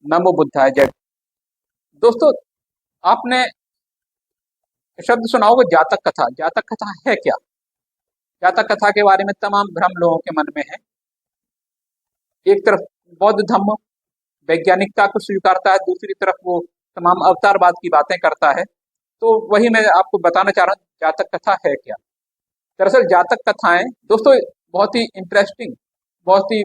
नमो बुद्धाय जय। दोस्तों, आपने शब्द सुना होगा जातक कथा। जातक कथा है क्या? जातक कथा के बारे में तमाम भ्रम लोगों के मन में है। एक तरफ बौद्ध धर्म वैज्ञानिकता को स्वीकारता है, दूसरी तरफ वो तमाम अवतारवाद की बातें करता है। तो वही मैं आपको बताना चाह रहा हूँ, जातक कथा है क्या। दरअसल जातक कथाएं दोस्तों बहुत ही इंटरेस्टिंग, बहुत ही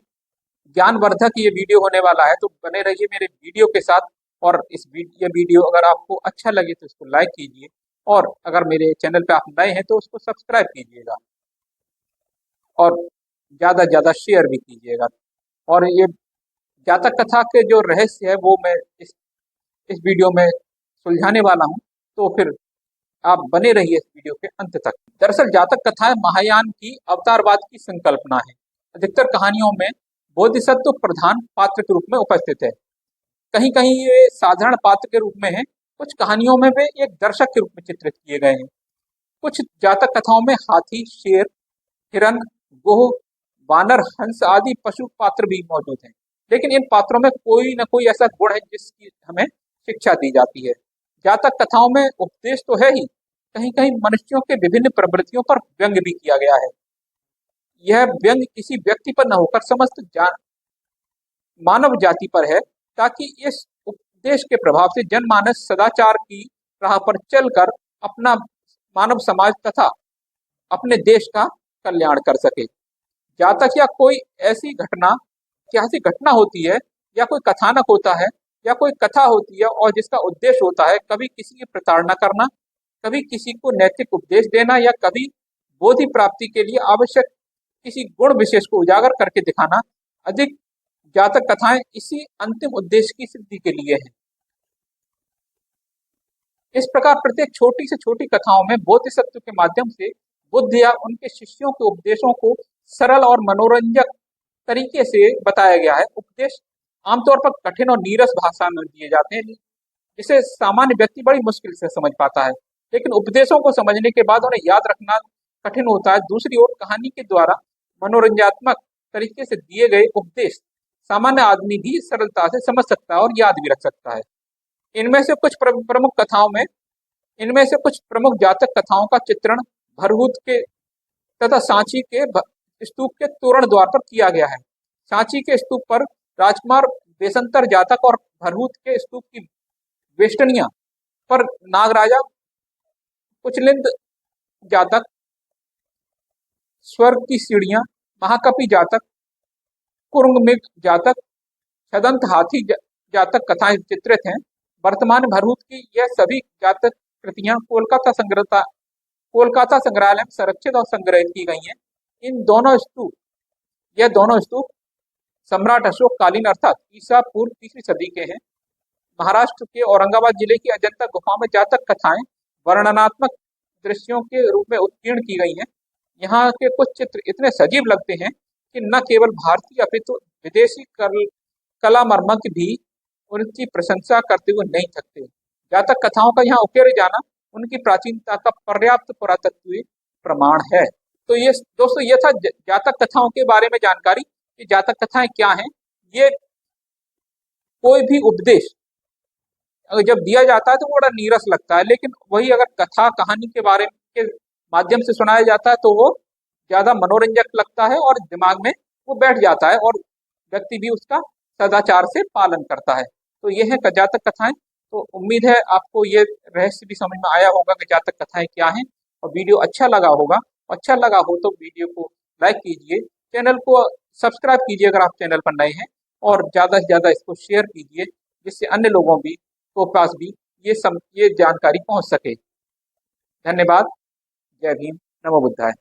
ज्ञानवर्धक ये वीडियो होने वाला है। तो बने रहिए मेरे वीडियो के साथ। और ये वीडियो अगर आपको अच्छा लगे तो इसको लाइक कीजिए, और अगर मेरे चैनल पे आप नए हैं तो उसको सब्सक्राइब कीजिएगा, और ज़्यादा से ज़्यादा शेयर भी कीजिएगा। और ये जातक कथा के जो रहस्य है वो मैं इस वीडियो में सुलझाने वाला हूँ। तो फिर आप बने रहिए इस वीडियो के अंत तक। दरअसल जातक कथाएं महायान की अवतारवाद की संकल्पना है। अधिकतर कहानियों में बोधिसत्व प्रधान पात्र के रूप में उपस्थित है। कहीं कहीं ये साधारण पात्र के रूप में है, कुछ कहानियों में वे एक दर्शक के रूप में चित्रित किए गए हैं। कुछ जातक कथाओं में हाथी, शेर, हिरन, गोह, वानर, हंस आदि पशु पात्र भी मौजूद हैं। लेकिन इन पात्रों में कोई न कोई ऐसा गुण है जिसकी हमें शिक्षा दी जाती है। जातक कथाओं में उपदेश तो है ही, कहीं कहीं मनुष्यों के विभिन्न प्रवृत्तियों पर व्यंग भी किया गया है। यह व्यंग किसी व्यक्ति पर न होकर समस्त मानव जाति पर है, ताकि इस उपदेश के प्रभाव से जनमानस सदाचार की राह पर चलकर अपना मानव समाज तथा अपने देश का कल्याण कर सके। जातक या कोई ऐसी घटना, ऐतिहासिक घटना होती है, या कोई कथानक होता है, या कोई कथा होती है, और जिसका उद्देश्य होता है कभी किसी की प्रताड़ना करना, कभी किसी को नैतिक उपदेश देना, या कभी बोधि प्राप्ति के लिए आवश्यक किसी गुण विशेष को उजागर करके दिखाना। अधिक जातक कथाएं इसी अंतिम उद्देश्य की सिद्धि के लिए हैं। इस प्रकार प्रत्येक छोटी से छोटी कथाओं में बोधिसत्व के माध्यम से बुद्ध या उनके शिष्यों के उपदेशों को सरल और मनोरंजक तरीके से बताया गया है। उपदेश आमतौर पर कठिन और नीरस भाषा में दिए जाते हैं, जिसे सामान्य व्यक्ति बड़ी मुश्किल से समझ पाता है। लेकिन उपदेशों को समझने के बाद उन्हें याद रखना कठिन होता है। दूसरी ओर कहानी के द्वारा मनोरंजनात्मक तरीके से दिए गए उपदेश सामान्य आदमी भी सरलता से समझ सकता है और याद भी रख सकता है। इनमें से कुछ प्रमुख कथाओं में इनमें से कुछ प्रमुख जातक कथाओं का चित्रण भरहुत के तथा सांची के स्तूप के तोरण द्वार पर किया गया है। सांची के स्तूप पर राजकुमार बेसंतर जातक और भरहुत के स्तूप की वेष्टनिया पर नागराजा कुचलिंद जातक, स्वर्ग की सीढ़ियां, महाकपि जातक, कुरुंगमिग जातक, छदंत हाथी जातक कथाएं चित्रित हैं। वर्तमान भरहुत की यह सभी जातक कृतियां कोलकाता संग्रहालय में संरक्षित और संग्रहित की गई हैं। यह दोनों स्तूप सम्राट अशोक कालीन अर्थात ईसा पूर्व 3वीं सदी के हैं। महाराष्ट्र के औरंगाबाद जिले की अजंता गुफा में जातक कथाएं वर्णनात्मक दृश्यों के रूप में उत्कीर्ण की गई हैं। यहाँ के कुछ चित्र इतने सजीव लगते हैं कि न केवल भारतीय अपितु विदेशी कला मर्मज्ञ भी उनकी प्रशंसा करते हुए नहीं थकते। जातक कथाओं का यहाँ उकेरे जाना उनकी प्राचीनता का पर्याप्त पुरातत्वीय प्रमाण है। तो ये दोस्तों, ये था जातक कथाओं के बारे में जानकारी कि जातक कथाएं क्या हैं। ये कोई भी उपदेश अगर जब दिया जाता है तो वो बड़ा नीरस लगता है, लेकिन वही अगर कथा कहानी के बारे के माध्यम से सुनाया जाता है तो वो ज्यादा मनोरंजक लगता है और दिमाग में वो बैठ जाता है, और व्यक्ति भी उसका सदाचार से पालन करता है। तो ये है जातक कथाएं। तो उम्मीद है आपको ये रहस्य भी समझ में आया होगा कि जातक कथाएं क्या हैं, और वीडियो अच्छा लगा होगा। अच्छा लगा हो तो वीडियो को लाइक कीजिए, चैनल को सब्सक्राइब कीजिए अगर आप चैनल पर नए हैं, और ज़्यादा से ज़्यादा इसको शेयर कीजिए, जिससे अन्य लोगों भी को पास भी ये जानकारी पहुंच सके। धन्यवाद। जय भीम। नमो बुद्धाय।